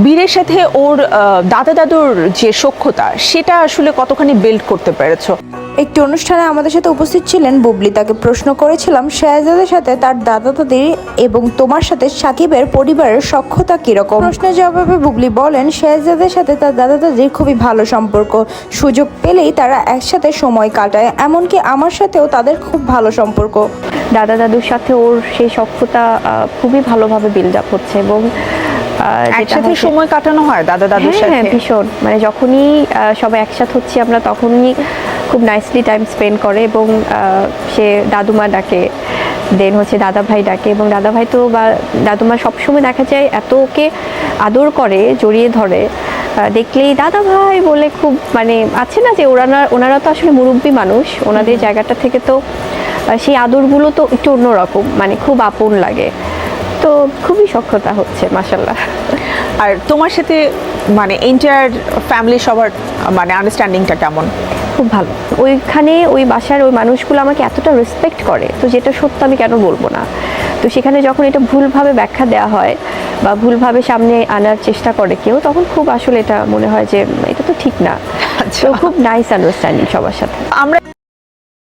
বীরের সাথে ওর দাদা দাদুর যে সখ্যতা সেটা আসলে কতখানি বিল্ড করতে পেরেছো? একটি অনুষ্ঠানে আমাদের সাথে উপস্থিত ছিলেন বুবলি। তাকে প্রশ্ন করেছিলাম শাহজাদের সাথে তার দাদা দাদি এবং তোমার সাথে সাকিবের পরিবারের সখ্যতা কিরকম। প্রশ্নের জবাবে বুবলি বলেন, শাহজাদের সাথে তার দাদা দাদির খুবই ভালো সম্পর্ক, সুযোগ পেলেই তারা একসাথে সময় কাটায়, এমনকি আমার সাথেও তাদের খুব ভালো সম্পর্ক। দাদা দাদুর সাথে ওর সেই সখ্যতা খুবই ভালোভাবে বিল্ড আপ হচ্ছে এবং একসাথে সময় কাটানো হয় দাদা দাদুর সাথে? হ্যাঁ, ভীষণ। মানে যখনই সবাই একসাথে হচ্ছি আমরা তখনই খুব নাইসলি টাইম স্পেন্ড করে এবং সে দাদুমা ডাকে, দেন হচ্ছে দাদা ভাই ডাকে এবং দাদা ভাই তো বা দাদুমা সবসময় দেখা যায় এত ওকে আদর করে, জড়িয়ে ধরে, দেখলেই দাদা ভাই বলে খুব মানে আছে না যে ওনারা তো আসলে মুরব্বী মানুষ, ওনাদের জায়গাটা থেকে তো সেই আদরগুলো তো একটু অন্যরকম, মানে খুব আপন লাগে। তো খুবই সখ্যতা হচ্ছে মাশাআল্লাহ। আর তোমার সাথে মানে এন্টায়ার ফ্যামিলি সবার মানে আন্ডারস্ট্যান্ডিংটা কেমন? খুব ভালো। ওইখানে ওই বাসার ওই মানুষগুলো আমাকে এতটা রেসপেক্ট করে, তো যেটা সত্য আমি কেন বলবো না। তো সেখানে যখন এটা ভুলভাবে ব্যাখ্যা দেওয়া হয় বা ভুলভাবে সামনে আনার চেষ্টা করে কেউ, তখন খুব আসলে এটা মনে হয় যে এটা তো ঠিক না। তো খুব নাইস আন্ডারস্ট্যান্ডিং সবার সাথে। আমরা